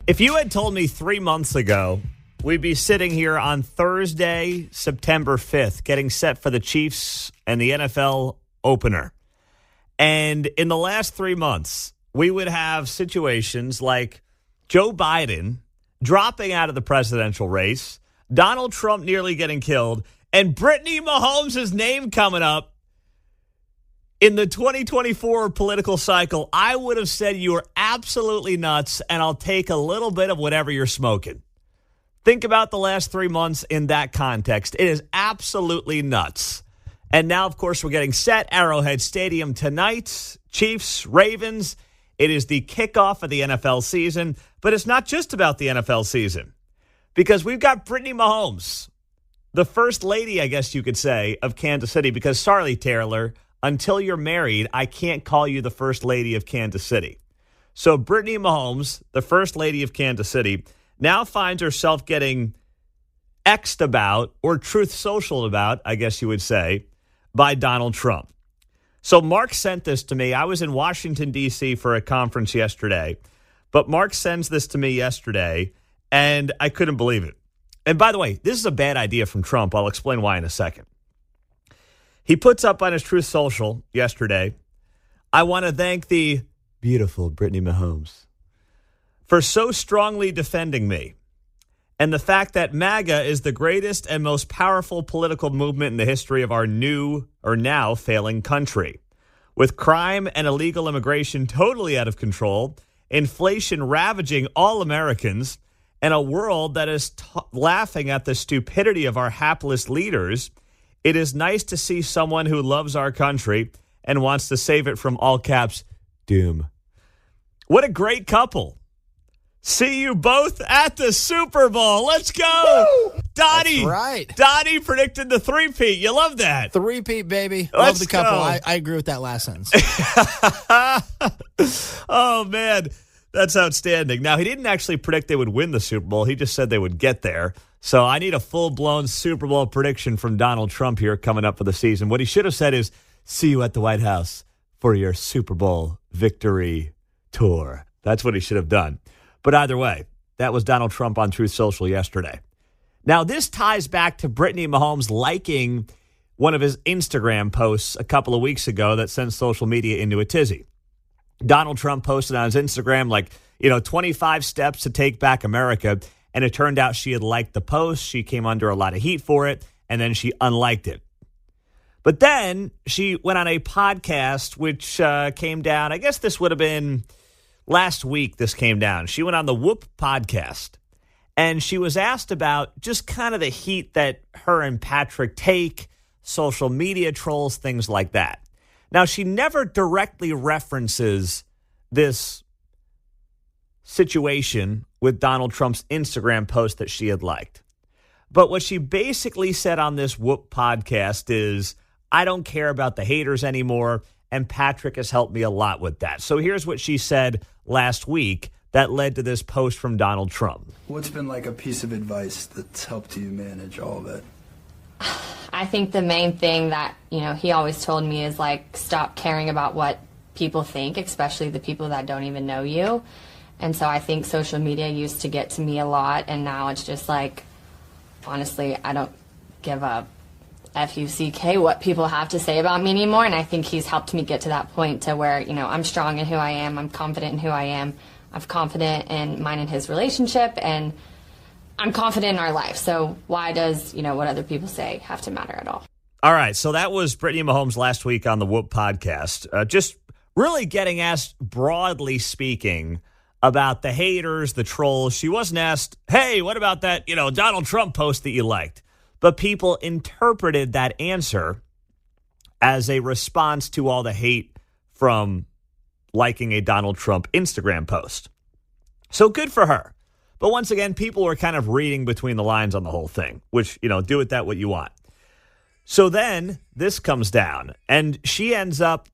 If you had told me 3 months ago we'd be sitting here on Thursday, September 5th, getting set for the Chiefs and the NFL opener, and in the last 3 months, we would have situations like Joe Biden dropping out of the presidential race, Donald Trump nearly getting killed, and Brittany Mahomes' name coming up in the 2024 political cycle, I would have said you are absolutely nuts, and I'll take a little bit of whatever you're smoking. Think about the last 3 months in that context. It is absolutely nuts. And now, of course, we're getting set. Arrowhead Stadium tonight. Chiefs, Ravens. It is the kickoff of the NFL season. But it's not just about the NFL season. Because we've got Brittany Mahomes, the first lady, I guess you could say, of Kansas City. Because, sorry, Taylor, until you're married, I can't call you the first lady of Kansas City. So Brittany Mahomes, the first lady of Kansas City, now finds herself getting X'd about, or truth social about, I guess you would say, by Donald Trump. So Mark sent this to me. I was in Washington, D.C. for a conference yesterday. But Mark sends this to me yesterday, and I couldn't believe it. And by the way, this is a bad idea from Trump. I'll explain why in a second. He puts up on his Truth Social yesterday, I want to thank the beautiful Brittany Mahomes for so strongly defending me, and the fact that MAGA is the greatest and most powerful political movement in the history of our new or now failing country. With crime and illegal immigration totally out of control, inflation ravaging all Americans, and a world that is laughing at the stupidity of our hapless leaders, it is nice to see someone who loves our country and wants to save it from, all caps, doom. What a great couple. See you both at the Super Bowl. Let's go. Woo! Dottie. That's right. Dottie predicted the three-peat. You love that. Three-peat, baby. Let's love the couple. go. I agree with that last sentence. Oh, man. That's outstanding. Now, he didn't actually predict they would win the Super Bowl. He just said they would get there. So I need a full-blown Super Bowl prediction from Donald Trump here coming up for the season. What he should have said is, see you at the White House for your Super Bowl victory tour. That's what he should have done. But either way, that was Donald Trump on Truth Social yesterday. Now, this ties back to Brittany Mahomes liking one of his Instagram posts a couple of weeks ago that sent social media into a tizzy. Donald Trump posted on his Instagram, 25 steps to take back America. And it turned out she had liked the post. She came under a lot of heat for it. And then she unliked it. But then she went on a podcast, which came down. I guess this would have been last week this came down. She went on the Whoop podcast. And she was asked about just kind of the heat that her and Patrick take, social media trolls, things like that. Now, she never directly references this situation with Donald Trump's Instagram post that she had liked. But what she basically said on this Whoop podcast is, I don't care about the haters anymore, and Patrick has helped me a lot with that. So here's what she said last week that led to this post from Donald Trump. What's been like a piece of advice that's helped you manage all of it? I think the main thing that, he always told me is stop caring about what people think, especially the people that don't even know you. And so I think social media used to get to me a lot, and now it's just honestly, I don't give a F-U-C-K what people have to say about me anymore. And I think he's helped me get to that point to where, I'm strong in who I am. I'm confident in who I am. I'm confident in mine and his relationship, and I'm confident in our life. So why does, what other people say have to matter at all? All right. So that was Brittany Mahomes last week on the Whoop podcast. Just really getting asked, broadly speaking, about the haters, the trolls. She wasn't asked, hey, what about that, Donald Trump post that you liked? But people interpreted that answer as a response to all the hate from liking a Donald Trump Instagram post. So good for her. But once again, people were kind of reading between the lines on the whole thing, which, do with that what you want. So then this comes down, and she ends up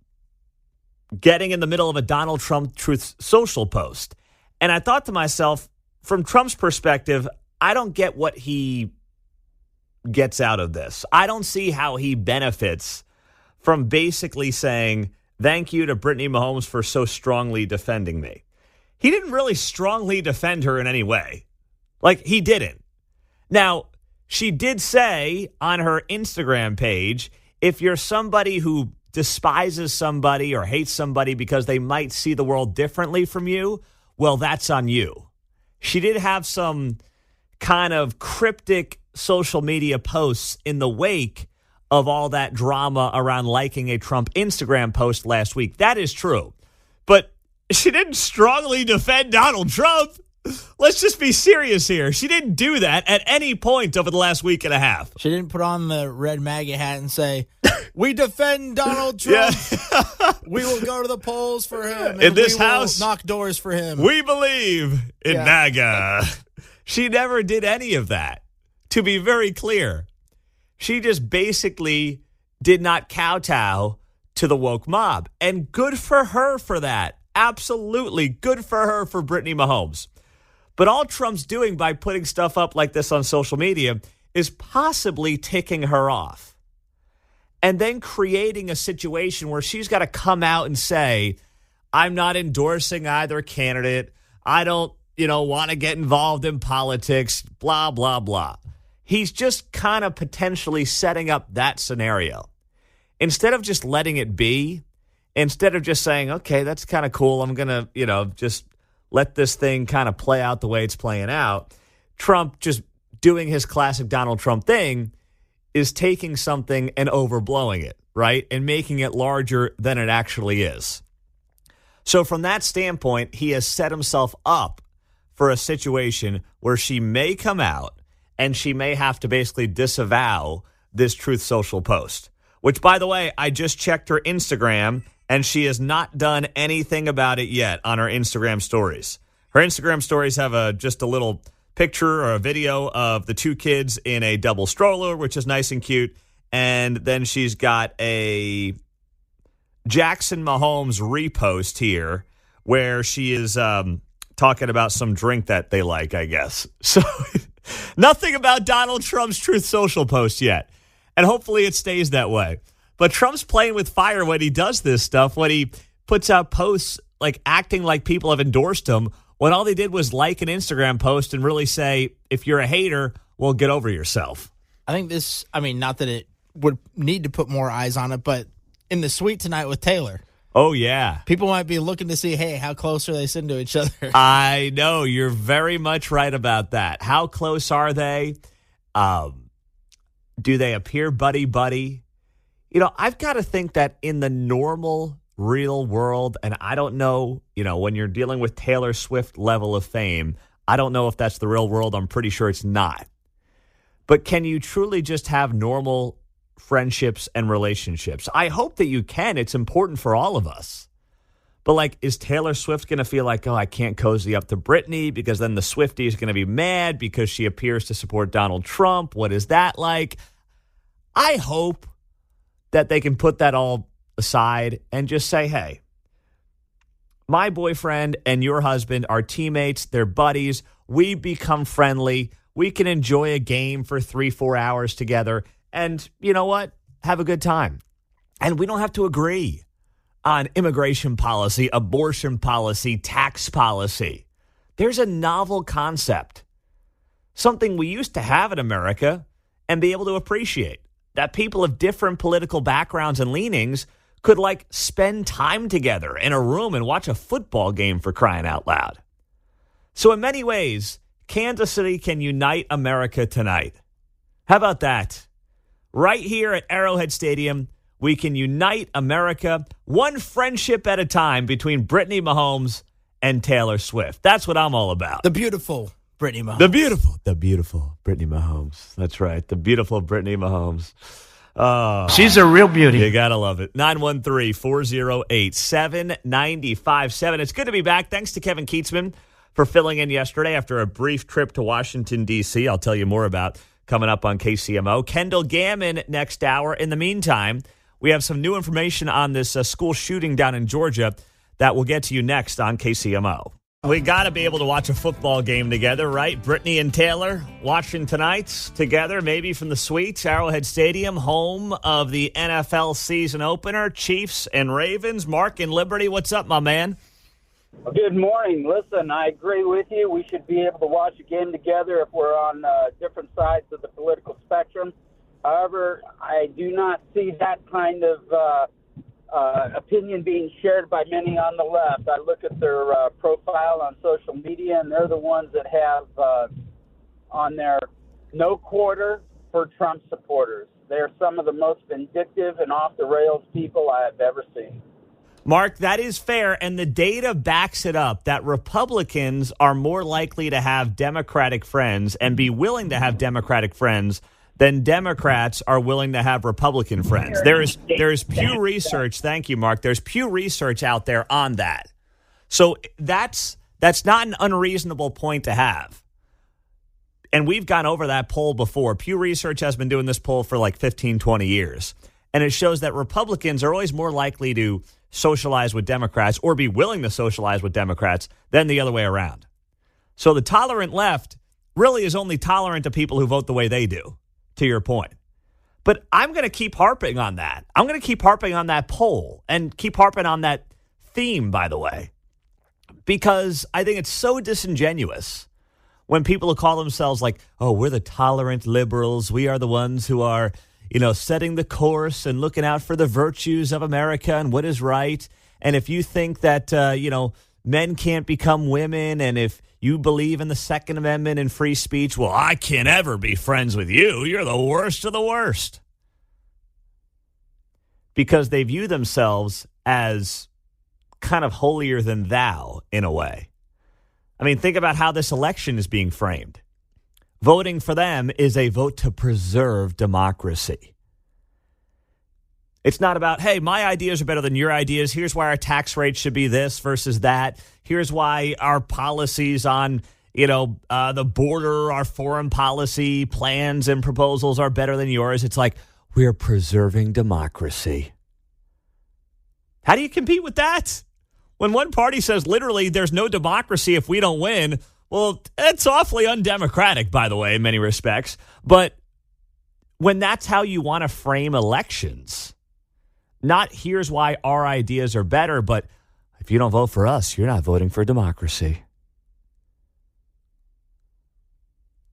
getting in the middle of a Donald Trump Truth Social post. And I thought to myself, from Trump's perspective, I don't get what he gets out of this. I don't see how he benefits from basically saying, thank you to Brittany Mahomes for so strongly defending me. he didn't really strongly defend her in any way. Like, he didn't. Now, she did say on her Instagram page, if you're somebody who despises somebody or hates somebody because they might see the world differently from you, well, that's on you. She did have some kind of cryptic social media posts in the wake of all that drama around liking a Trump Instagram post last week. That is true. But she didn't strongly defend Donald Trump. Let's just be serious here. She didn't do that at any point over the last week and a half. She didn't put on the red MAGA hat and say, we defend Donald Trump. Yeah. We will go to the polls for him. In this house, knock doors for him. We believe in MAGA. She never did any of that, to be very clear. She just basically did not kowtow to the woke mob. And good for her for that. Absolutely good for her for Brittany Mahomes. But all Trump's doing by putting stuff up like this on social media is possibly ticking her off. And then creating a situation where she's got to come out and say, I'm not endorsing either candidate. I don't, want to get involved in politics, blah, blah, blah. He's just kind of potentially setting up that scenario. Instead of just letting it be, instead of just saying, okay, that's kind of cool. I'm going to, just let this thing kind of play out the way it's playing out. Trump just doing his classic Donald Trump thing is taking something and overblowing it, right? And making it larger than it actually is. So from that standpoint, he has set himself up for a situation where she may come out and she may have to basically disavow this Truth Social post, which, by the way, I just checked her Instagram and she has not done anything about it yet on her Instagram stories. Her Instagram stories have just a little picture or a video of the two kids in a double stroller, which is nice and cute. And then she's got a Jackson Mahomes repost here where she is talking about some drink that they like, I guess. So nothing about Donald Trump's Truth Social post yet. And hopefully it stays that way. But Trump's playing with fire when he does this stuff, when he puts out posts like acting like people have endorsed him, when all they did was like an Instagram post and really say, if you're a hater, well, get over yourself. I think not that it would need to put more eyes on it, but in the suite tonight with Taylor. Oh, yeah. People might be looking to see, hey, how close are they sitting to each other? I know. You're very much right about that. How close are they? Do they appear buddy-buddy? I've got to think that in the normal real world, and I don't know, when you're dealing with Taylor Swift level of fame, I don't know if that's the real world. I'm pretty sure it's not. But can you truly just have normal friendships and relationships? I hope that you can. It's important for all of us. But is Taylor Swift going to feel like, oh, I can't cozy up to Brittany because then the Swiftie is going to be mad because she appears to support Donald Trump? What is that like? I hope that they can put that all aside and just say, hey, my boyfriend and your husband are teammates, they're buddies, we become friendly, we can enjoy a game for 3-4 hours together, and you know what? Have a good time. And we don't have to agree on immigration policy, abortion policy, tax policy. There's a novel concept, something we used to have in America and be able to appreciate. That people of different political backgrounds and leanings could spend time together in a room and watch a football game, for crying out loud. So in many ways, Kansas City can unite America tonight. How about that? Right here at Arrowhead Stadium, we can unite America one friendship at a time between Brittany Mahomes and Taylor Swift. That's what I'm all about. The beautiful Brittany Mahomes. The beautiful Brittany Mahomes. That's right. The beautiful Brittany Mahomes. Oh, she's a real beauty. You got to love it. 913-408-7957. It's good to be back. Thanks to Kevin Keatsman for filling in yesterday after a brief trip to Washington, D.C. I'll tell you more about coming up on KCMO. Kendall Gammon next hour. In the meantime, we have some new information on this school shooting down in Georgia that we'll get to you next on KCMO. We got to be able to watch a football game together, right? Brittany and Taylor watching tonight together, maybe from the suites, Arrowhead Stadium, home of the NFL season opener, Chiefs and Ravens. Mark in Liberty, what's up, my man? Well, good morning. Listen, I agree with you. We should be able to watch a game together if we're on different sides of the political spectrum. However, I do not see that kind of opinion being shared by many on the left. I look at their profile on social media, and they're the ones that have on their no quarter for Trump supporters. They're some of the most vindictive and off-the-rails people I have ever seen. Mark, that is fair, and the data backs it up that Republicans are more likely to have Democratic friends and be willing to have Democratic friends than Democrats are willing to have Republican friends. There's Pew Research. Thank you, Mark. There's Pew Research out there on that. So that's not an unreasonable point to have. And we've gone over that poll before. Pew Research has been doing this poll for like 15, 20 years. And it shows that Republicans are always more likely to socialize with Democrats or be willing to socialize with Democrats than the other way around. So the tolerant left really is only tolerant to people who vote the way they do, to your point. But I'm going to keep harping on that. I'm going to keep harping on that poll and keep harping on that theme, by the way, because I think it's so disingenuous when people who call themselves like, oh, we're the tolerant liberals. We are the ones who are, setting the course and looking out for the virtues of America and what is right. And if you think that, men can't become women, and if you believe in the Second Amendment and free speech, well, I can't ever be friends with you. You're the worst of the worst. Because they view themselves as kind of holier than thou in a way. I mean, think about how this election is being framed. Voting for them is a vote to preserve democracy. It's not about, hey, my ideas are better than your ideas. Here's why our tax rate should be this versus that. Here's why our policies on, the border, our foreign policy plans and proposals are better than yours. It's like, we're preserving democracy. How do you compete with that? When one party says literally there's no democracy if we don't win, well, it's awfully undemocratic, by the way, in many respects. But when that's how you want to frame elections, not here's why our ideas are better, but if you don't vote for us, you're not voting for democracy.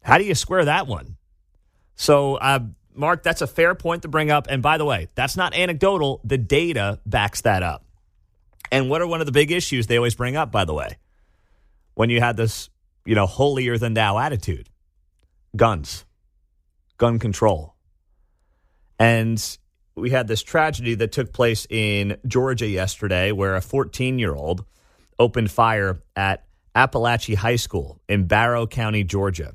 How do you square that one? So, Mark, that's a fair point to bring up. And by the way, that's not anecdotal. The data backs that up. And what are one of the big issues they always bring up, by the way, when you had this, holier than thou attitude? Guns, gun control. And we had this tragedy that took place in Georgia yesterday where a 14-year-old opened fire at Appalachia High School in Barrow County, Georgia,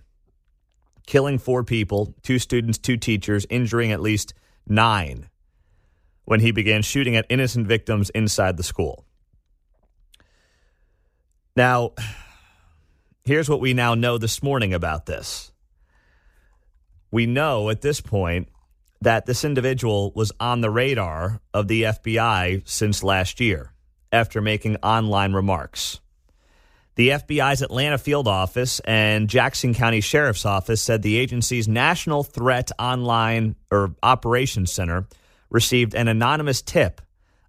killing 4 people, 2 students, 2 teachers, injuring at least 9 when he began shooting at innocent victims inside the school. Now, here's what we now know this morning about this. We know at this point that this individual was on the radar of the FBI since last year after making online remarks. The FBI's Atlanta field office and Jackson County Sheriff's Office said the agency's National Threat Online or Operations Center received an anonymous tip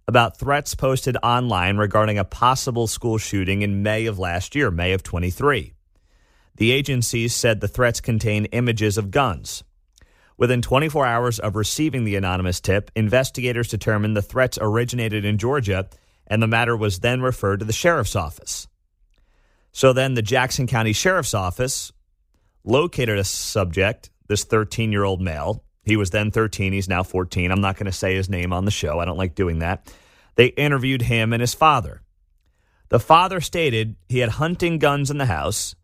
about threats posted online regarding a possible school shooting in May of last year, May of 23. The agencies said the threats contain images of guns. Within 24 hours of receiving the anonymous tip, investigators determined the threats originated in Georgia, and the matter was then referred to the sheriff's office. So then the Jackson County Sheriff's Office located a subject, this 13-year-old male. He was then 13. He's now 14. I'm not going to say his name on the show. I don't like doing that. They interviewed him and his father. The father stated he had hunting guns in the house,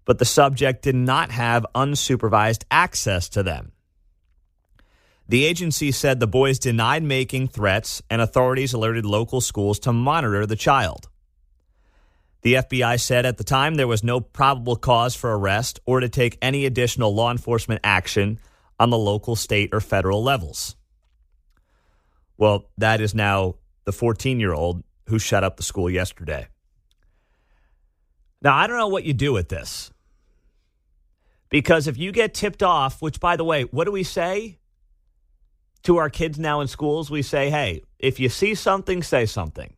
but the subject did not have unsupervised access to them. The agency said the boys denied making threats, and authorities alerted local schools to monitor the child. The FBI said at the time there was no probable cause for arrest or to take any additional law enforcement action on the local, state, or federal levels. Well, that is now the 14-year-old who shut up the school yesterday. Now, I don't know what you do with this. Because if you get tipped off, which, by the way, what do we say to our kids now in schools? We say, hey, if you see something, say something.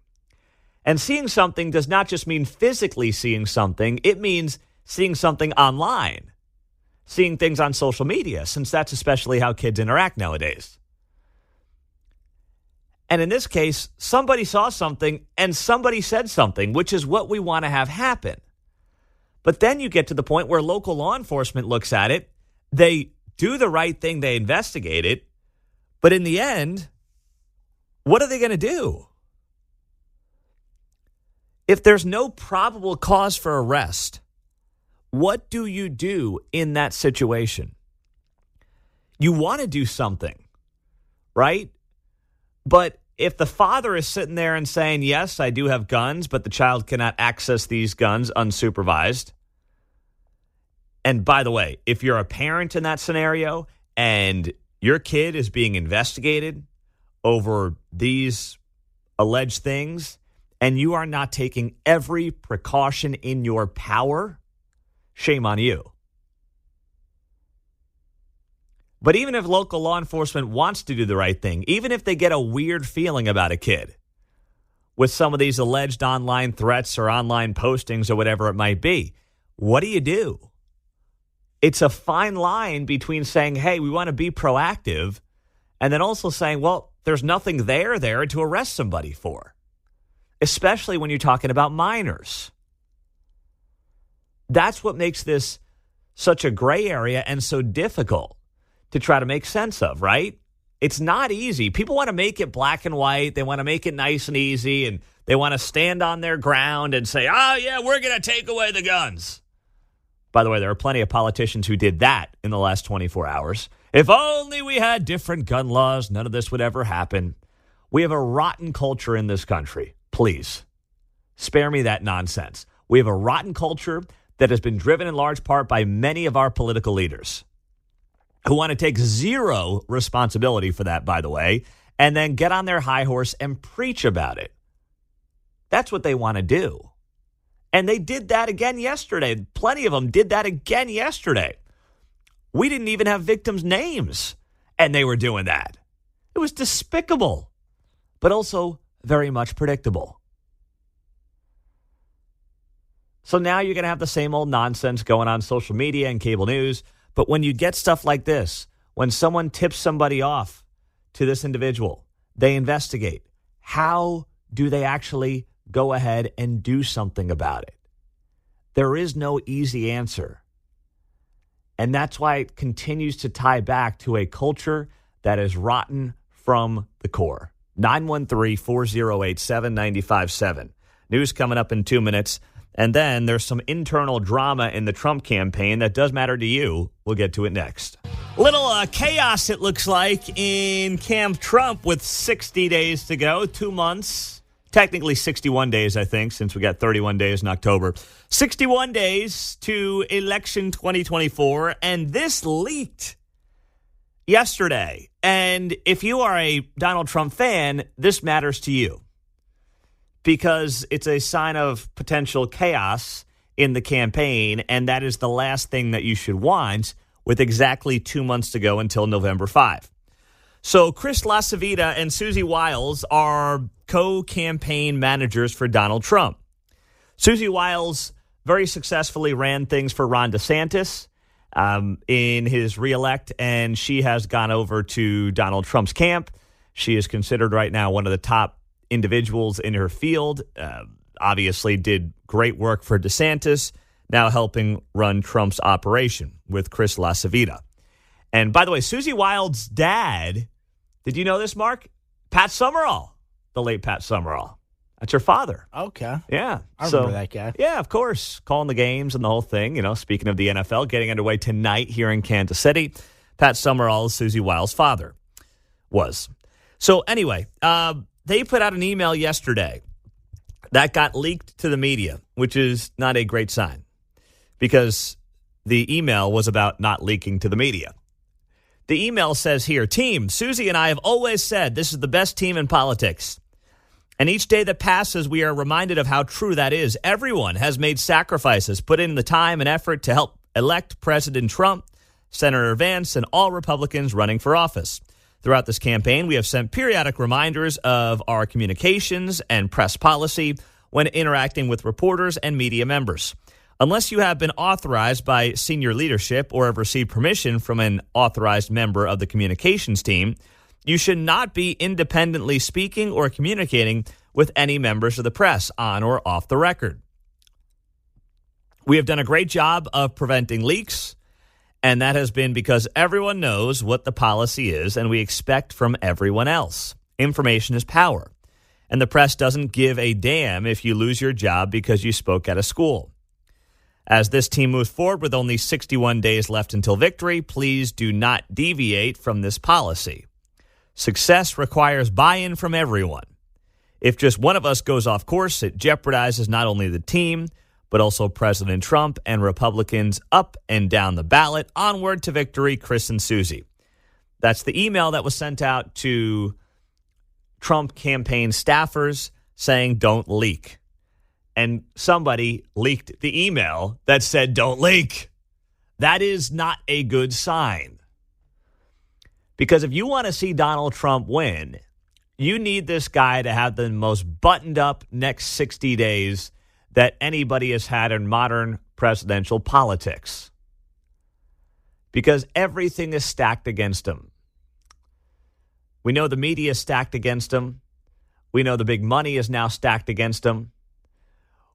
And seeing something does not just mean physically seeing something. It means seeing something online, seeing things on social media, since that's especially how kids interact nowadays. And in this case, somebody saw something and somebody said something, which is what we want to have happen. But then you get to the point where local law enforcement looks at it, they do the right thing, they investigate it, but in the end, what are they going to do? If there's no probable cause for arrest, what do you do in that situation? You want to do something, right? But if the father is sitting there and saying, yes, I do have guns, but the child cannot access these guns unsupervised. And by the way, if you're a parent in that scenario and your kid is being investigated over these alleged things, and you are not taking every precaution in your power, shame on you. But even if local law enforcement wants to do the right thing, even if they get a weird feeling about a kid with some of these alleged online threats or online postings or whatever it might be, what do? It's a fine line between saying, hey, we want to be proactive, and then also saying, well, there's nothing there to arrest somebody for, especially when you're talking about minors. That's what makes this such a gray area and so difficult to try to make sense of, right? It's not easy. People want to make it black and white. They want to make it nice and easy, and they want to stand on their ground and say, oh, yeah, we're going to take away the guns. By the way, there are plenty of politicians who did that in the last 24 hours. If only we had different gun laws, none of this would ever happen. We have a rotten culture in this country. Please, spare me that nonsense. We have a rotten culture that has been driven in large part by many of our political leaders who want to take zero responsibility for that, by the way, and then get on their high horse and preach about it. That's what they want to do. And they did that again yesterday. Plenty of them did that again yesterday. We didn't even have victims' names, and they were doing that. It was despicable, but also very much predictable. So now you're going to have the same old nonsense going on social media and cable news. But when you get stuff like this, when someone tips somebody off to this individual, they investigate. How do they actually go ahead and do something about it? There is no easy answer. And that's why it continues to tie back to a culture that is rotten from the core. 913-408-7957. News coming up in 2 minutes. And then there's some internal drama in the Trump campaign that does matter to you. We'll get to it next. Little chaos, it looks like, in Camp Trump with 60 days to go, 2 months. Technically 61 days, I think, since we got 31 days in October. 61 days to election 2024, and this leaked yesterday. And if you are a Donald Trump fan, this matters to you because it's a sign of potential chaos in the campaign, and that is the last thing that you should want with exactly 2 months to go until November 5. So Chris LaCivita and Susie Wiles are co-campaign managers for Donald Trump. Susie Wiles very successfully ran things for Ron DeSantis in his reelect, and she has gone over to Donald Trump's camp. She is considered right now one of the top individuals in her field. Obviously did great work for DeSantis, now helping run Trump's operation with Chris LaCivita. And by the way, Susie Wiles' dad, did you know this, Mark? Pat Summerall, the late Pat Summerall. That's her father. Okay. Yeah. I remember that guy. Yeah, of course. Calling the games and the whole thing. You know, speaking of the NFL, getting underway tonight here in Kansas City. Pat Summerall, Susie Wiles' father, was. So anyway, they put out an email yesterday that got leaked to the media, which is not a great sign because the email was about not leaking to the media. The email says here, team, Susie and I have always said this is the best team in politics. And each day that passes, we are reminded of how true that is. Everyone has made sacrifices, put in the time and effort to help elect President Trump, Senator Vance, and all Republicans running for office. Throughout this campaign, we have sent periodic reminders of our communications and press policy. when interacting with reporters and media members. Unless you have been authorized by senior leadership or have received permission from an authorized member of the communications team, you should not be independently speaking or communicating with any members of the press on or off the record. We have done a great job of preventing leaks, and that has been because everyone knows what the policy is and we expect from everyone else. Information is power, and the press doesn't give a damn if you lose your job because you spoke at a school. As this team moves forward with only 61 days left until victory, please do not deviate from this policy. Success requires buy-in from everyone. If just one of us goes off course, it jeopardizes not only the team, but also President Trump and Republicans up and down the ballot. Onward to victory, Chris and Susie. That's the email that was sent out to Trump campaign staffers saying don't leak. And somebody leaked the email that said don't leak. That is not a good sign. Because if you want to see Donald Trump win, you need this guy to have the most buttoned up next 60 days that anybody has had in modern presidential politics. Because everything is stacked against him. We know the media is stacked against him. We know the big money is now stacked against him.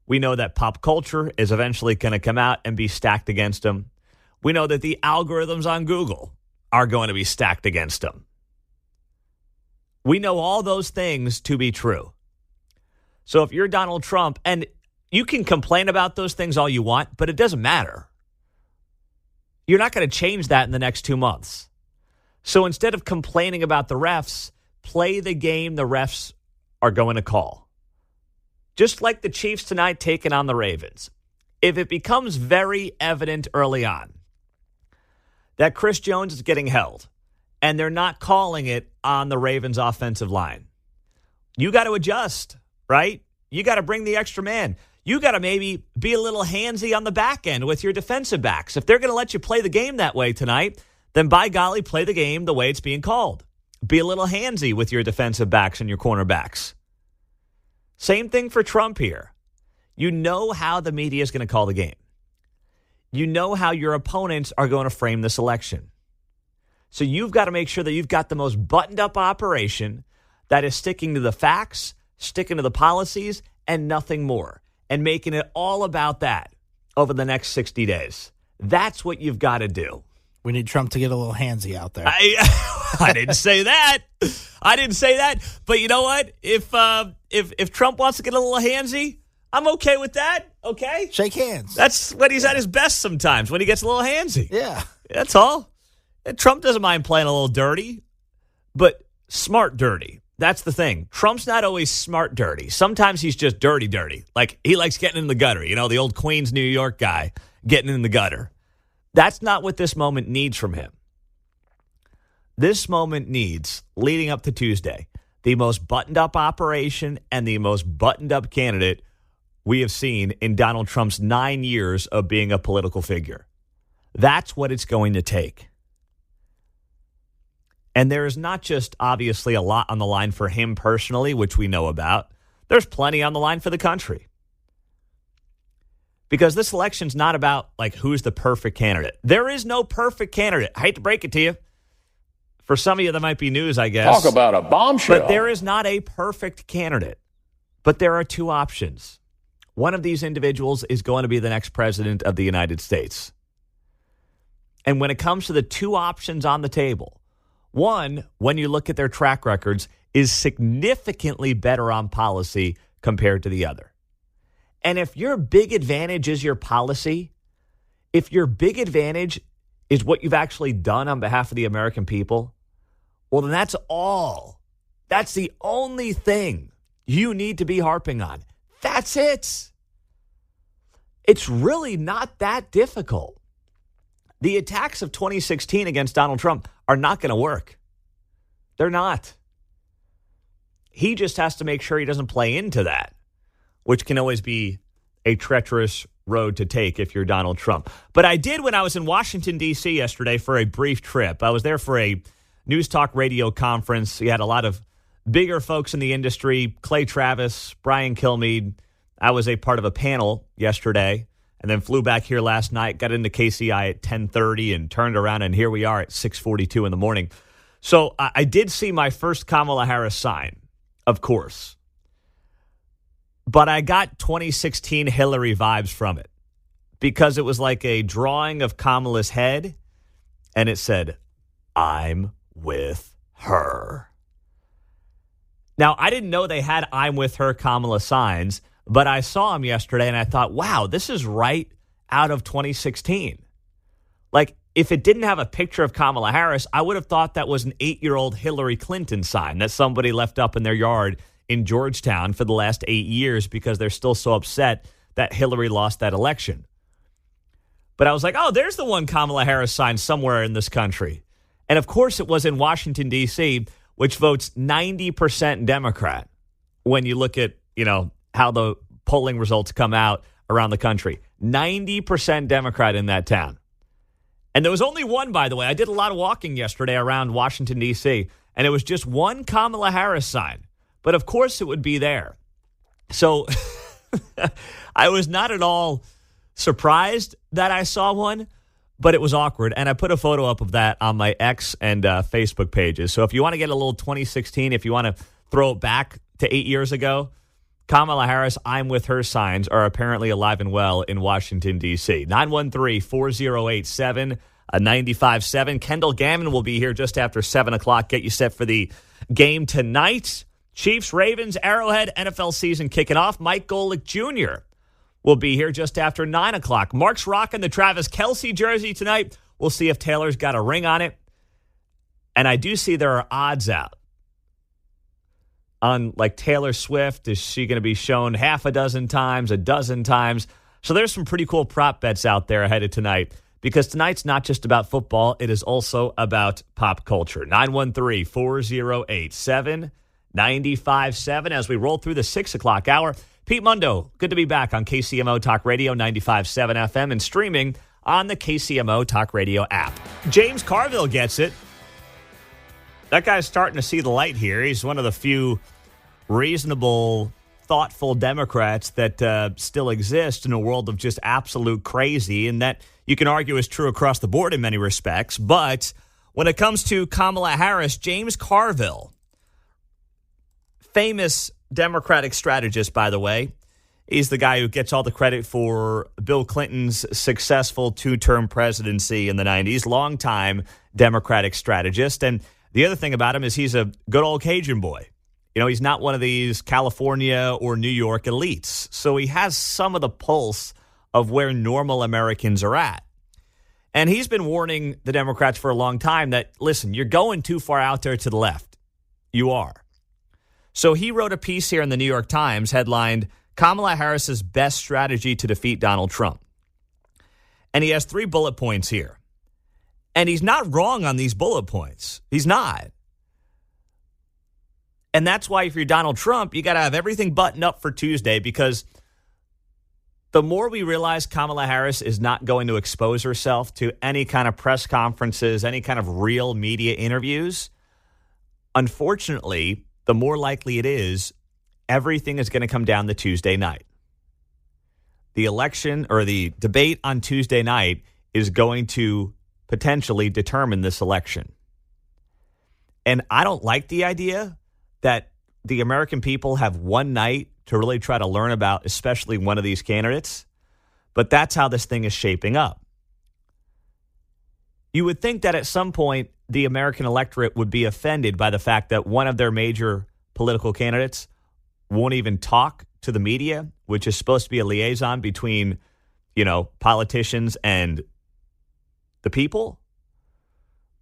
We know that pop culture is eventually going to come out and be stacked against him. We know that the algorithms on Google are going to be stacked against him. We know all those things to be true. So if you're Donald Trump, and you can complain about those things all you want, but it doesn't matter. You're not going to change that in the next 2 months. So instead of complaining about the refs, play the game the refs are going to call. Just like the Chiefs tonight taking on the Ravens. If it becomes very evident early on that Chris Jones is getting held and they're not calling it on the Ravens offensive line, you got to adjust, right? You got to bring the extra man. You got to maybe be a little handsy on the back end with your defensive backs. If they're going to let you play the game that way tonight, then by golly, play the game the way it's being called. Be a little handsy with your defensive backs and your cornerbacks. Same thing for Trump here. You know how the media is going to call the game. You know how your opponents are going to frame this election. So you've got to make sure that you've got the most buttoned-up operation that is sticking to the facts, sticking to the policies, and nothing more, and making it all about that over the next 60 days. That's what you've got to do. We need Trump to get a little handsy out there. I didn't say that. I didn't say that. But you know what? If Trump wants to get a little handsy, I'm okay with that. Okay? Shake hands. That's when he's at his best sometimes, when he gets a little handsy. Yeah. That's all. And Trump doesn't mind playing a little dirty, but smart dirty. That's the thing. Trump's not always smart dirty. Sometimes he's just dirty. Like he likes getting in the gutter. You know, the old Queens, New York guy getting in the gutter. That's not what this moment needs from him. This moment needs, leading up to Tuesday, the most buttoned-up operation and the most buttoned-up candidate we have seen in Donald Trump's 9 years of being a political figure. That's what it's going to take. And there is not just, obviously, a lot on the line for him personally, which we know about. There's plenty on the line for the country. Because this election's not about, like, who's the perfect candidate. There is no perfect candidate. I hate to break it to you. For some of you, that might be news, I guess. Talk about a bombshell. But there is not a perfect candidate. But there are two options. One of these individuals is going to be the next president of the United States. And when it comes to the two options on the table, one, when you look at their track records, is significantly better on policy compared to the other. And if your big advantage is your policy, if your big advantage is what you've actually done on behalf of the American people, well, then that's all. That's the only thing you need to be harping on. That's it. It's really not that difficult. The attacks of 2016 against Donald Trump are not going to work. They're not. He just has to make sure he doesn't play into that, which can always be a treacherous road to take if you're Donald Trump. But I did when I was in Washington, D.C. yesterday for a brief trip. I was there for a News Talk Radio conference. We had a lot of bigger folks in the industry, Clay Travis, Brian Kilmeade, I was a part of a panel yesterday and then flew back here last night, got into KCI at 10:30 and turned around, and here we are at 6:42 in the morning. So I did see my first Kamala Harris sign, of course. But I got 2016 Hillary vibes from it because it was like a drawing of Kamala's head, and it said, "I'm with her." Now, I didn't know they had "I'm with her" Kamala signs, but I saw them yesterday, and I thought, wow, this is right out of 2016. Like, if it didn't have a picture of Kamala Harris, I would have thought that was an 8-year-old Hillary Clinton sign that somebody left up in their yard in Georgetown for the last 8 years because they're still so upset that Hillary lost that election. But I was like, oh, there's the one Kamala Harris sign somewhere in this country. And, of course, it was in Washington, D.C., which votes 90% Democrat when you look at, how the polling results come out around the country. 90% Democrat in that town. And there was only one, by the way. I did a lot of walking yesterday around Washington, D.C., and it was just one Kamala Harris sign. But, of course, it would be there. So I was not at all surprised that I saw one, but it was awkward. And I put a photo up of that on my X and Facebook pages. So if you want to get a little 2016, if you want to throw it back to 8 years ago, Kamala Harris, "I'm with her" signs are apparently alive and well in Washington, D.C. 913-4087-957. Kendall Gammon will be here just after 7 o'clock. Get you set for the game tonight. Chiefs, Ravens, Arrowhead, NFL season kicking off. Mike Golick Jr. will be here just after 9 o'clock. Mark's rocking the Travis Kelce jersey tonight. We'll see if Taylor's got a ring on it. And I do see there are odds out on, like, Taylor Swift. Is she going to be shown half a dozen times, a dozen times? So there's some pretty cool prop bets out there ahead of tonight, because tonight's not just about football. It is also about pop culture. 913-4087-957 as we roll through the 6 o'clock hour. Pete Mundo, good to be back on KCMO Talk Radio 95.7 FM and streaming on the KCMO Talk Radio app. James Carville gets it. That guy's starting to see the light here. He's one of the few reasonable, thoughtful Democrats that still exist in a world of just absolute crazy, and that you can argue is true across the board in many respects. But when it comes to Kamala Harris, James Carville, famous Democratic strategist, by the way. He's the guy who gets all the credit for Bill Clinton's successful 2-term presidency in the 90s, longtime Democratic strategist. And the other thing about him is he's a good old Cajun boy. He's not one of these California or New York elites. So he has some of the pulse of where normal Americans are at. And he's been warning the Democrats for a long time that, listen, you're going too far out there to the left. You are. So he wrote a piece here in the New York Times headlined, "Kamala Harris's Best Strategy to Defeat Donald Trump." And he has 3 bullet points here. And he's not wrong on these bullet points. He's not. And that's why if you're Donald Trump, you got to have everything buttoned up for Tuesday, because the more we realize Kamala Harris is not going to expose herself to any kind of press conferences, any kind of real media interviews, unfortunately, the more likely it is everything is going to come down to Tuesday night. The election or the debate on Tuesday night is going to potentially determine this election. And I don't like the idea that the American people have one night to really try to learn about, especially one of these candidates. But that's how this thing is shaping up. You would think that at some point, the American electorate would be offended by the fact that one of their major political candidates won't even talk to the media, which is supposed to be a liaison between, politicians and the people.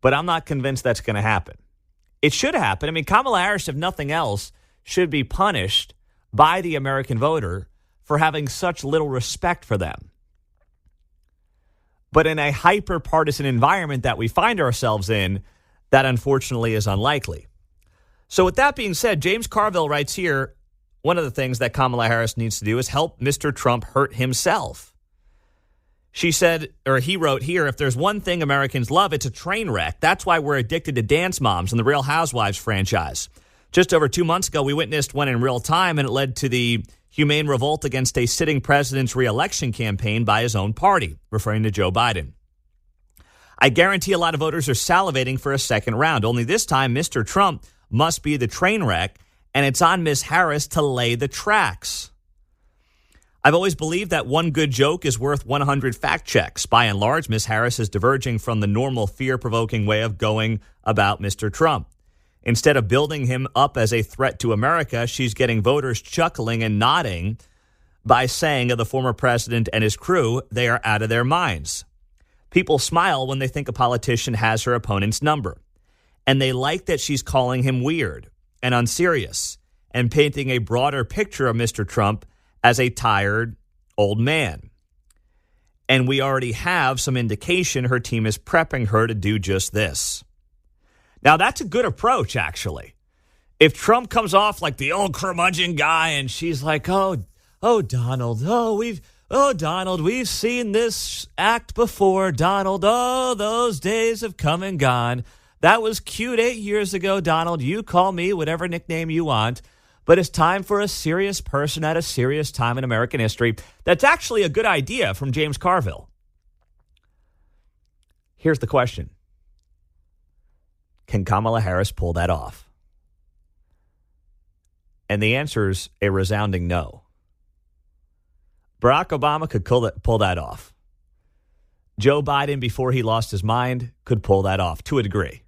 But I'm not convinced that's going to happen. It should happen. I mean, Kamala Harris, if nothing else, should be punished by the American voter for having such little respect for them. But in a hyper-partisan environment that we find ourselves in, that unfortunately is unlikely. So with that being said, James Carville writes here, one of the things that Kamala Harris needs to do is help Mr. Trump hurt himself. She said, or he wrote here, if there's one thing Americans love, it's a train wreck. That's why we're addicted to Dance Moms and the Real Housewives franchise. Just over 2 months ago, we witnessed one in real time, and it led to the humane revolt against a sitting president's re-election campaign by his own party, referring to Joe Biden. I guarantee a lot of voters are salivating for a second round, only this time Mr. Trump must be the train wreck, and it's on Ms. Harris to lay the tracks. I've always believed that one good joke is worth 100 fact checks. By and large, Ms. Harris is diverging from the normal fear-provoking way of going about Mr. Trump. Instead of building him up as a threat to America, she's getting voters chuckling and nodding by saying of the former president and his crew, they are out of their minds. People smile when they think a politician has her opponent's number. And they like that she's calling him weird and unserious and painting a broader picture of Mr. Trump as a tired old man. And we already have some indication her team is prepping her to do just this. Now, that's a good approach, actually. If Trump comes off like the old curmudgeon guy and she's like, oh, Donald, Donald, we've seen this act before, Donald. Oh, those days have come and gone. That was cute 8 years ago, Donald. You call me whatever nickname you want. But it's time for a serious person at a serious time in American history. That's actually a good idea from James Carville. Here's the question. Can Kamala Harris pull that off? And the answer is a resounding no. Barack Obama could pull that off. Joe Biden, before he lost his mind, could pull that off to a degree.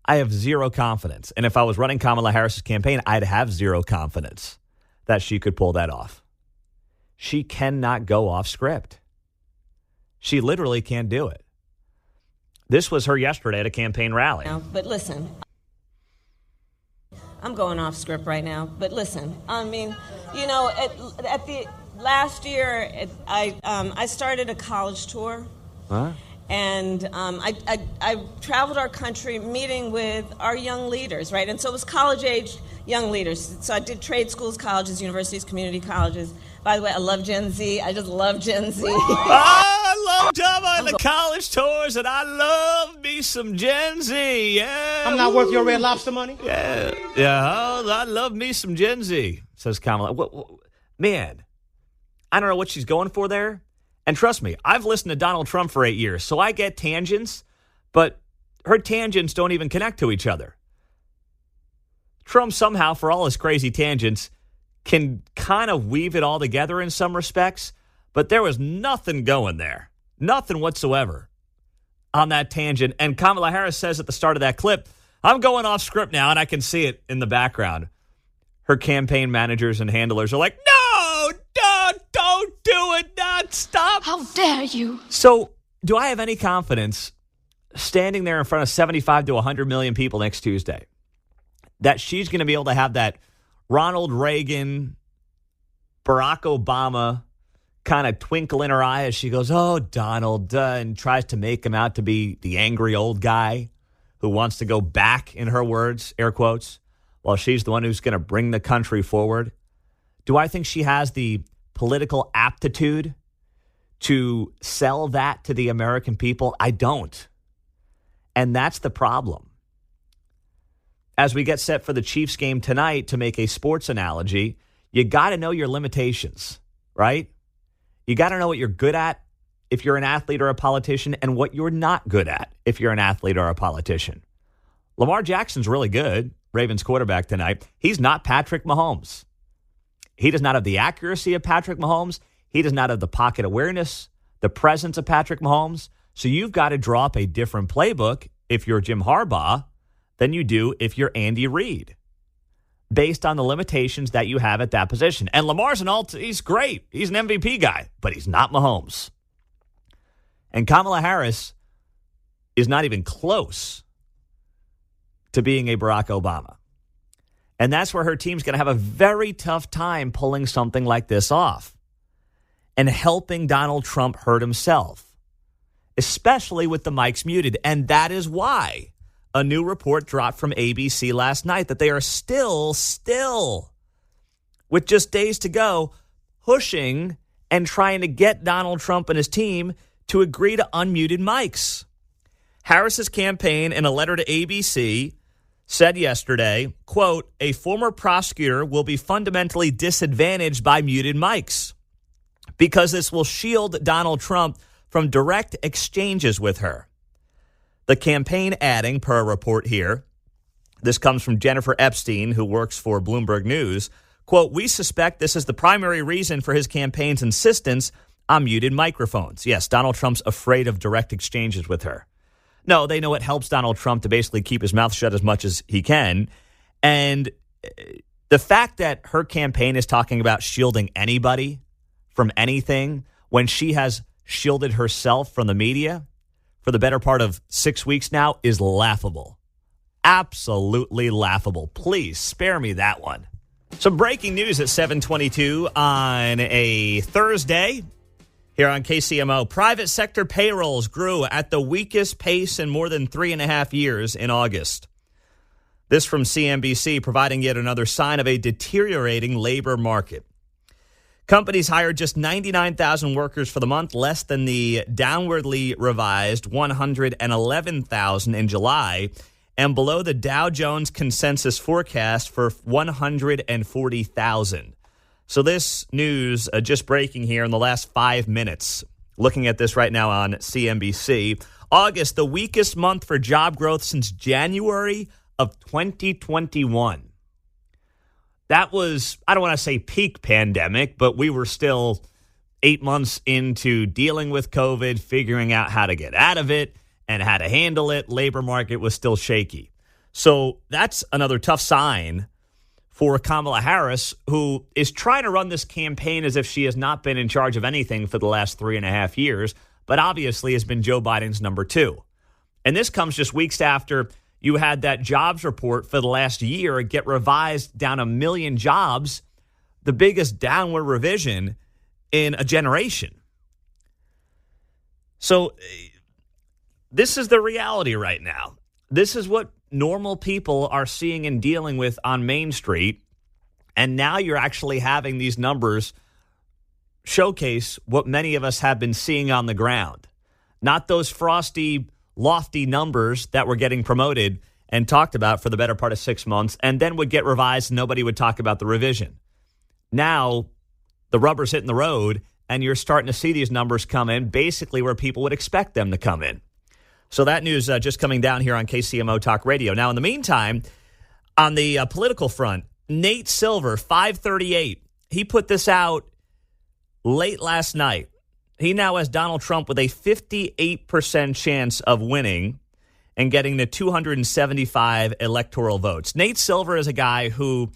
I have zero confidence. And if I was running Kamala Harris's campaign, I'd have zero confidence that she could pull that off. She cannot go off script. She literally can't do it. This was her yesterday at a campaign rally. But listen, I'm going off script right now. But listen, I mean, you know, at the last year, I started a college tour. Huh? And I traveled our country meeting with our young leaders, right? And so it was college-age young leaders. So I did trade schools, colleges, universities, community colleges. By the way, I love Gen Z. I just love Gen Z. I love Java and the college tours, and I love me some Gen Z. Yeah, I'm not worth your Red Lobster money. Yeah. Oh, I love me some Gen Z, says Kamala. Man, I don't know what she's going for there. And trust me, I've listened to Donald Trump for 8 years, so I get tangents, but her tangents don't even connect to each other. Trump somehow, for all his crazy tangents, can kind of weave it all together in some respects, but there was nothing going there. Nothing whatsoever on that tangent. And Kamala Harris says at the start of that clip, I'm going off script now, and I can see it in the background. Her campaign managers and handlers are like, no, don't do it, not stop. How dare you? So do I have any confidence standing there in front of 75 to 100 million people next Tuesday that she's going to be able to have that Ronald Reagan, Barack Obama kind of twinkle in her eye as she goes, oh, Donald, and tries to make him out to be the angry old guy who wants to go back, in her words, air quotes, while she's the one who's going to bring the country forward? Do I think she has the political aptitude to sell that to the American people? I don't. And that's the problem. As we get set for the Chiefs game tonight, to make a sports analogy, you got to know your limitations, right? You got to know what you're good at if you're an athlete or a politician and what you're not good at if you're an athlete or a politician. Lamar Jackson's really good, Ravens quarterback tonight. He's not Patrick Mahomes. He does not have the accuracy of Patrick Mahomes. He does not have the pocket awareness, the presence of Patrick Mahomes. So you've got to draw up a different playbook if you're Jim Harbaugh than you do if you're Andy Reid, based on the limitations that you have at that position. And Lamar's he's great. He's an MVP guy, but he's not Mahomes. And Kamala Harris is not even close to being a Barack Obama. And that's where her team's going to have a very tough time pulling something like this off and helping Donald Trump hurt himself, especially with the mics muted. And that is why a new report dropped from ABC last night that they are still, with just days to go, pushing and trying to get Donald Trump and his team to agree to unmuted mics. Harris's campaign, in a letter to ABC, said yesterday, quote, a former prosecutor will be fundamentally disadvantaged by muted mics because this will shield Donald Trump from direct exchanges with her. The campaign adding, per a report here, this comes from Jennifer Epstein, who works for Bloomberg News, quote, we suspect this is the primary reason for his campaign's insistence on muted microphones. Yes, Donald Trump's afraid of direct exchanges with her. No, they know it helps Donald Trump to basically keep his mouth shut as much as he can. And the fact that her campaign is talking about shielding anybody from anything when she has shielded herself from the media for the better part of 6 weeks now is laughable. Absolutely laughable. Please spare me that one. Some breaking news at 7:22 on a Thursday. Here on KCMO, private sector payrolls grew at the weakest pace in more than 3.5 years in August. This from CNBC, providing yet another sign of a deteriorating labor market. Companies hired just 99,000 workers for the month, less than the downwardly revised 111,000 in July, and below the Dow Jones consensus forecast for 140,000. So this news just breaking here in the last 5 minutes. Looking at this right now on CNBC. August, the weakest month for job growth since January of 2021. That was, I don't want to say peak pandemic, but we were still 8 months into dealing with COVID, figuring out how to get out of it and how to handle it. Labor market was still shaky. So that's another tough sign for Kamala Harris, who is trying to run this campaign as if she has not been in charge of anything for the last 3.5 years, but obviously has been Joe Biden's number two. And this comes just weeks after you had that jobs report for the last year get revised down 1 million jobs, the biggest downward revision in a generation. So this is the reality right now. This is what normal people are seeing and dealing with on Main Street. And now you're actually having these numbers showcase what many of us have been seeing on the ground. Not those frosty, lofty numbers that were getting promoted and talked about for the better part of 6 months and then would get revised and nobody would talk about the revision. Now the rubber's hitting the road and you're starting to see these numbers come in basically where people would expect them to come in. So that news just coming down here on KCMO Talk Radio. Now, in the meantime, on the political front, Nate Silver, 538, he put this out late last night. He now has Donald Trump with a 58% chance of winning and getting the 275 electoral votes. Nate Silver is a guy who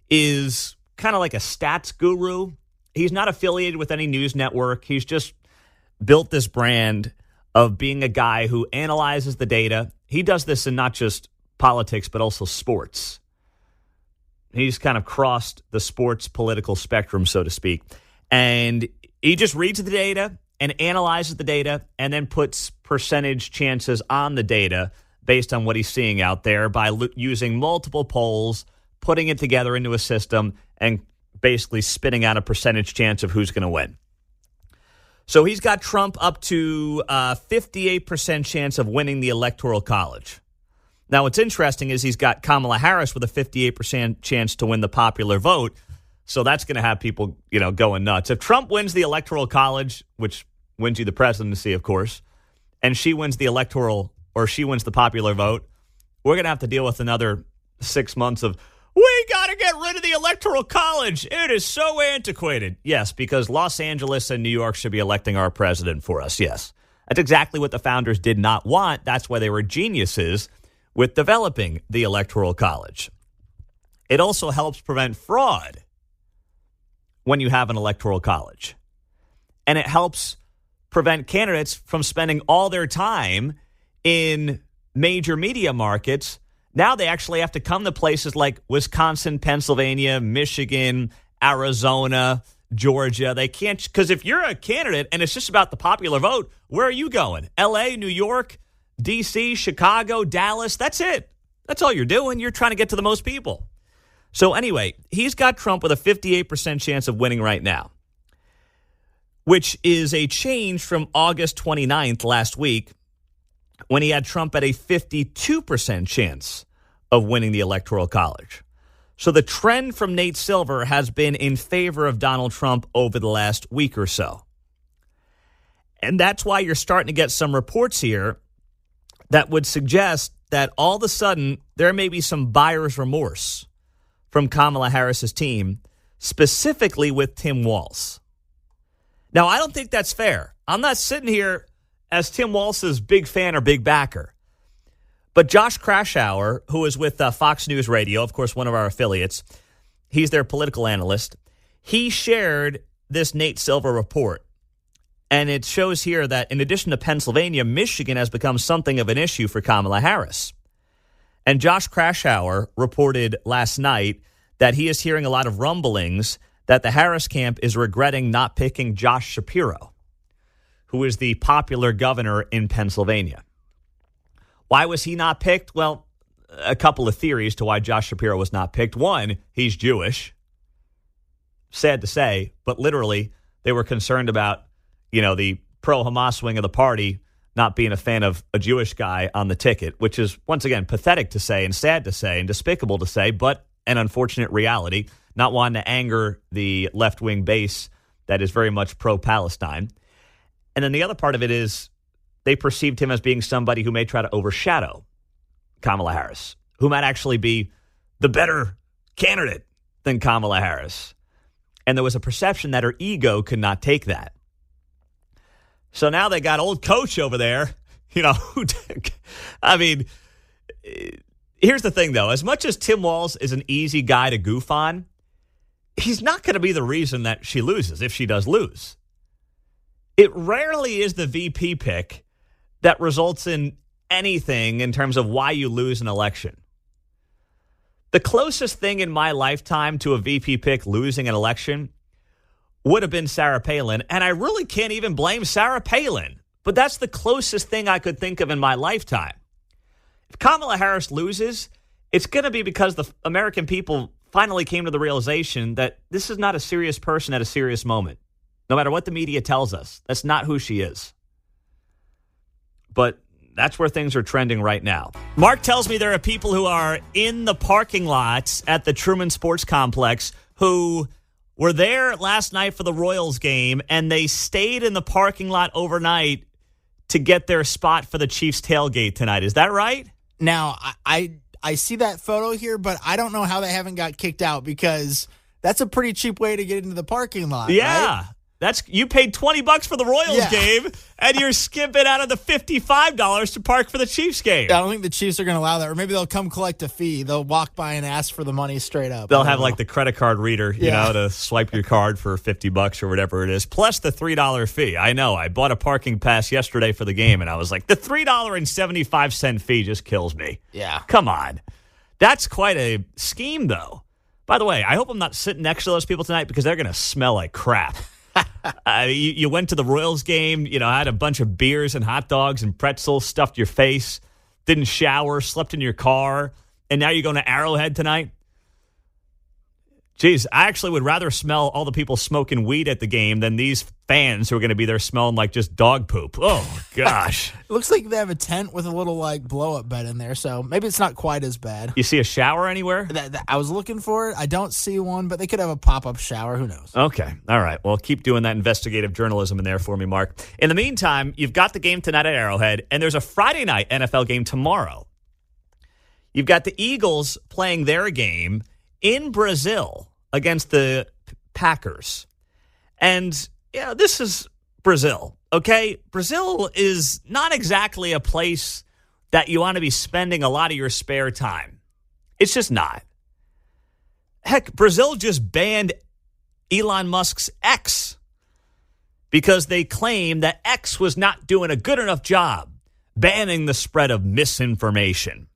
is kind of like a stats guru. He's not affiliated with any news network. He's just built this brand of being a guy who analyzes the data. He does this in not just politics, but also sports. He's kind of crossed the sports political spectrum, so to speak. And he just reads the data and analyzes the data and then puts percentage chances on the data based on what he's seeing out there by using multiple polls, putting it together into a system, and basically spitting out a percentage chance of who's going to win. So he's got Trump up to 58% chance of winning the Electoral College. Now, what's interesting is he's got Kamala Harris with a 58% chance to win the popular vote. So that's going to have people, going nuts. If Trump wins the Electoral College, which wins you the presidency, of course, and she wins the she wins the popular vote, we're going to have to deal with another 6 months of, we got to get rid of the Electoral College. It is so antiquated. Yes, because Los Angeles and New York should be electing our president for us. Yes, that's exactly what the founders did not want. That's why they were geniuses with developing the Electoral College. It also helps prevent fraud when you have an Electoral College. And it helps prevent candidates from spending all their time in major media markets. Now they actually have to come to places like Wisconsin, Pennsylvania, Michigan, Arizona, Georgia. They can't, because if you're a candidate and it's just about the popular vote, where are you going? L.A., New York, D.C., Chicago, Dallas. That's it. That's all you're doing. You're trying to get to the most people. So anyway, he's got Trump with a 58% chance of winning right now, which is a change from August 29th last week when he had Trump at a 52% chance of winning the Electoral College. So the trend from Nate Silver has been in favor of Donald Trump over the last week or so. And that's why you're starting to get some reports here that would suggest that all of a sudden there may be some buyer's remorse from Kamala Harris's team, specifically with Tim Walz. Now, I don't think that's fair. I'm not sitting here as Tim Walz's big fan or big backer. But Josh Kraushaar, who is with Fox News Radio, of course, one of our affiliates, he's their political analyst. He shared this Nate Silver report. And it shows here that in addition to Pennsylvania, Michigan has become something of an issue for Kamala Harris. And Josh Kraushaar reported last night that he is hearing a lot of rumblings that the Harris camp is regretting not picking Josh Shapiro, who is the popular governor in Pennsylvania. Why was he not picked? Well, a couple of theories to why Josh Shapiro was not picked. One, he's Jewish. Sad to say, but literally they were concerned about, the pro-Hamas wing of the party not being a fan of a Jewish guy on the ticket, which is, once again, pathetic to say and sad to say and despicable to say, but an unfortunate reality, not wanting to anger the left-wing base that is very much pro-Palestine. And then the other part of it is they perceived him as being somebody who may try to overshadow Kamala Harris, who might actually be the better candidate than Kamala Harris. And there was a perception that her ego could not take that. So now they got old coach over there, I mean, here's the thing, though. As much as Tim Walz is an easy guy to goof on, he's not going to be the reason that she loses if she does lose. It rarely is the VP pick that results in anything in terms of why you lose an election. The closest thing in my lifetime to a VP pick losing an election would have been Sarah Palin, and I really can't even blame Sarah Palin, but that's the closest thing I could think of in my lifetime. If Kamala Harris loses, it's going to be because the American people finally came to the realization that this is not a serious person at a serious moment. No matter what the media tells us, that's not who she is. But that's where things are trending right now. Mark tells me there are people who are in the parking lots at the Truman Sports Complex who were there last night for the Royals game, and they stayed in the parking lot overnight to get their spot for the Chiefs tailgate tonight. Is that right? Now, I see that photo here, but I don't know how they haven't got kicked out because that's a pretty cheap way to get into the parking lot. Yeah. Right? You paid $20 for the Royals game, and you're skipping out of the $55 to park for the Chiefs game. I don't think the Chiefs are going to allow that, or maybe they'll come collect a fee. They'll walk by and ask for the money straight up. They'll have the credit card reader, to swipe your card for $50 or whatever it is, plus the $3 fee. I know. I bought a parking pass yesterday for the game, and I was like, the $3.75 fee just kills me. Yeah. Come on. That's quite a scheme, though. By the way, I hope I'm not sitting next to those people tonight because they're going to smell like crap. You went to the Royals game, had a bunch of beers and hot dogs and pretzels, stuffed your face, didn't shower, slept in your car, and now you're going to Arrowhead tonight? Jeez, I actually would rather smell all the people smoking weed at the game than these fans who are going to be there smelling like just dog poop. Oh, gosh. It looks like they have a tent with a little, blow-up bed in there, so maybe it's not quite as bad. You see a shower anywhere? I was looking for it. I don't see one, but they could have a pop-up shower. Who knows? Okay. All right. Well, keep doing that investigative journalism in there for me, Mark. In the meantime, you've got the game tonight at Arrowhead, and there's a Friday night NFL game tomorrow. You've got the Eagles playing their game in Brazil against the Packers. And, this is Brazil, okay? Brazil is not exactly a place that you want to be spending a lot of your spare time. It's just not. Heck, Brazil just banned Elon Musk's X because they claim that X was not doing a good enough job banning the spread of misinformation.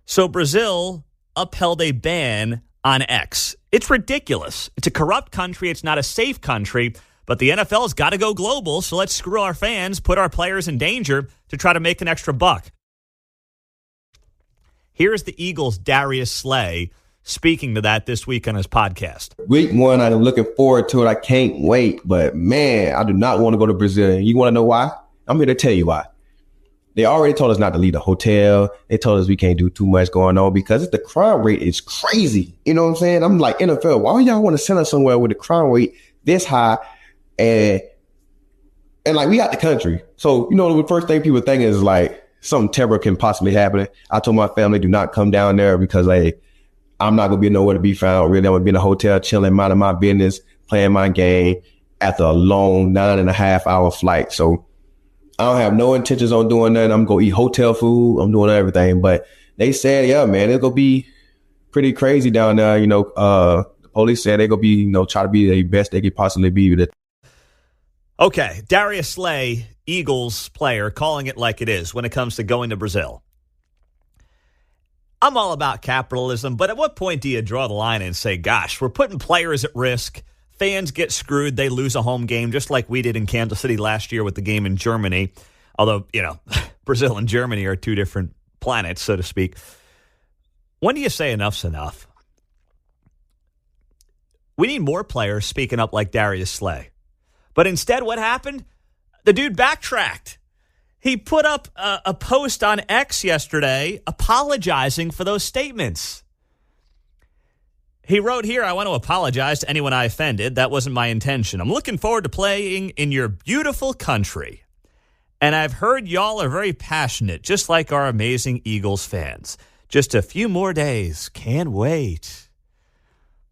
So Brazil upheld a ban on X. It's ridiculous. It's a corrupt country. It's not a safe country. But the NFL's got to go global, so let's screw our fans, put our players in danger to try to make an extra buck. Here's the Eagles' Darius Slay speaking to that this week on his podcast. Week one, I'm looking forward to it. I can't wait. But, man, I do not want to go to Brazil. You want to know why? I'm here to tell you why. They already told us not to leave the hotel. They told us we can't do too much going on because the crime rate is crazy. You know what I'm saying? I'm like, NFL, why y'all want to send us somewhere with the crime rate this high? And like, we out the country. So, the first thing people think is like something terrible can possibly happen. I told my family, do not come down there because I'm not going to be nowhere to be found. Really, I'm going to be in a hotel chilling, minding my business, playing my game after a long 9.5-hour flight. So I don't have no intentions on doing that. I'm going to eat hotel food. I'm doing everything. But they said, yeah, man, it's going to be pretty crazy down there. The police said they're going to be, try to be the best they could possibly be with it. Okay, Darius Slay, Eagles player, calling it like it is when it comes to going to Brazil. I'm all about capitalism, but at what point do you draw the line and say, gosh, we're putting players at risk, fans get screwed, they lose a home game, just like we did in Kansas City last year with the game in Germany, although, Brazil and Germany are two different planets, so to speak. When do you say enough's enough? We need more players speaking up like Darius Slay. But instead, what happened? The dude backtracked. He put up a post on X yesterday apologizing for those statements. He wrote here, I want to apologize to anyone I offended. That wasn't my intention. I'm looking forward to playing in your beautiful country. And I've heard y'all are very passionate, just like our amazing Eagles fans. Just a few more days. Can't wait.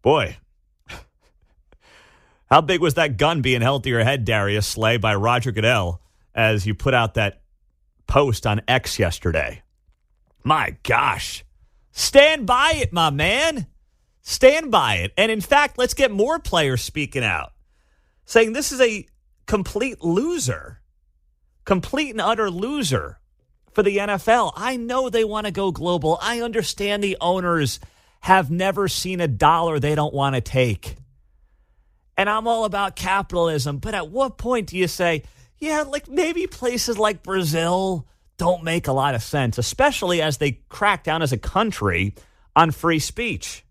Boy. How big was that gun being held to your head, Darius Slay, by Roger Goodell as you put out that post on X yesterday? My gosh. Stand by it, my man. Stand by it. And in fact, let's get more players speaking out, saying this is a complete loser, complete and utter loser for the NFL. I know they want to go global. I understand the owners have never seen a dollar they don't want to take. And I'm all about capitalism, but at what point do you say, yeah, like maybe places like Brazil don't make a lot of sense, especially as they crack down as a country on free speech?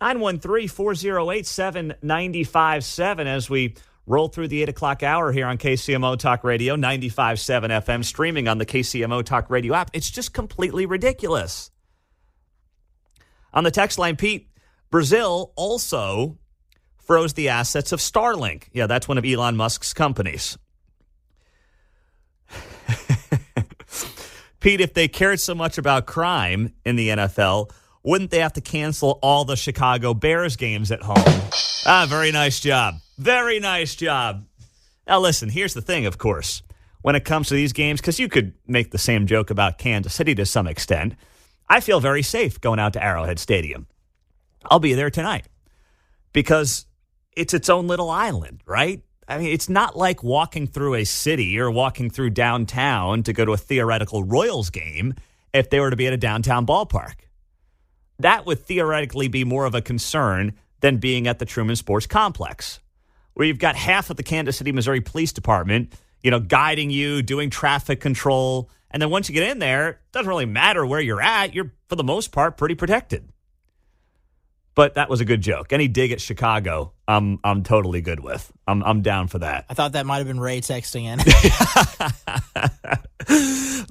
913-408-7957 as we roll through the 8 o'clock hour here on KCMO Talk Radio, 95.7 FM, streaming on the KCMO Talk Radio app. It's just completely ridiculous. On the text line, Pete, Brazil also froze the assets of Starlink. Yeah, that's one of Elon Musk's companies. Pete, if they cared so much about crime in the NFL, wouldn't they have to cancel all the Chicago Bears games at home? Very nice job. Very nice job. Now, listen, here's the thing, of course. When it comes to these games, because you could make the same joke about Kansas City to some extent, I feel very safe going out to Arrowhead Stadium. I'll be there tonight because it's its own little island, right? I mean, it's not like walking through a city or walking through downtown to go to a theoretical Royals game if they were to be at a downtown ballpark. That would theoretically be more of a concern than being at the Truman Sports Complex, where you've got half of the Kansas City, Missouri Police Department, guiding you, doing traffic control. And then once you get in there, it doesn't really matter where you're at. You're, for the most part, pretty protected. But that was a good joke. Any dig at Chicago, I'm totally good with. I'm down for that. I thought that might have been Ray texting in.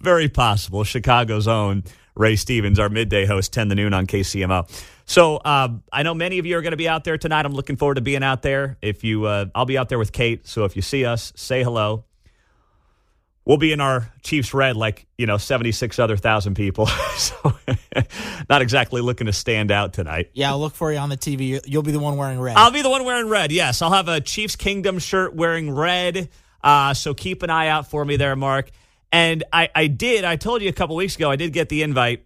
Very possible. Chicago's own Ray Stevens, our midday host, 10 to noon on KCMO. So I know many of you are going to be out there tonight. I'm looking forward to being out there. I'll be out there with Kate. So if you see us, say hello. We'll be in our Chiefs red like, 76 other thousand people. So not exactly looking to stand out tonight. Yeah, I'll look for you on the TV. You'll be the one wearing red. I'll be the one wearing red, yes. I'll have a Chiefs Kingdom shirt wearing red. So keep an eye out for me there, Mark. And I told you a couple weeks ago, I did get the invite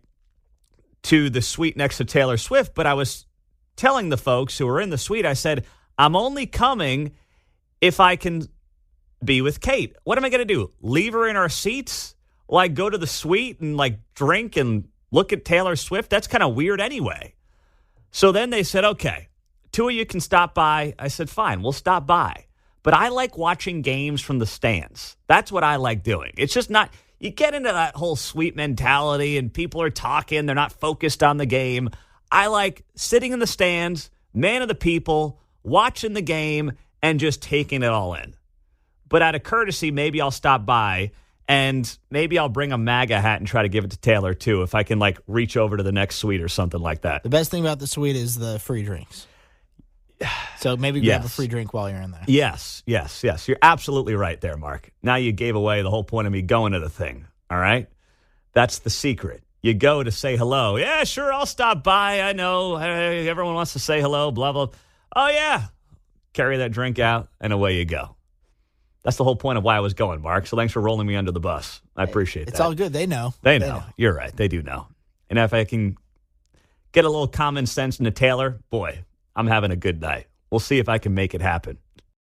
to the suite next to Taylor Swift, but I was telling the folks who were in the suite, I said, I'm only coming if I can be with Kate. What am I going to do? Leave her in our seats? Like go to the suite and drink and look at Taylor Swift? That's kind of weird anyway. So then they said, okay, two of you can stop by. I said, fine, we'll stop by. But I like watching games from the stands. That's what I like doing. It's just not, you get into that whole suite mentality and people are talking, they're not focused on the game. I like sitting in the stands, man of the people, watching the game and just taking it all in. But out of courtesy, maybe I'll stop by And maybe I'll bring a MAGA hat and try to give it to Taylor, too, if I can, like, reach over to the next suite or something like that. The best thing about the suite is the free drinks. So maybe grab a free drink while you're in there. Yes. You're absolutely right there, Mark. Now you gave away the whole point of me going to the thing, all right? That's the secret. You go to say hello. Yeah, sure, I'll stop by. I know. Hey, everyone wants to say hello, blah, blah. Oh, yeah. Carry that drink out, and away you go. That's the whole point of why I was going, Mark. So thanks for rolling me under the bus. I appreciate that. It's all good. They know. They know. You're right. They do know. And if I can get a little common sense into Taylor, boy, I'm having a good night. We'll see if I can make it happen.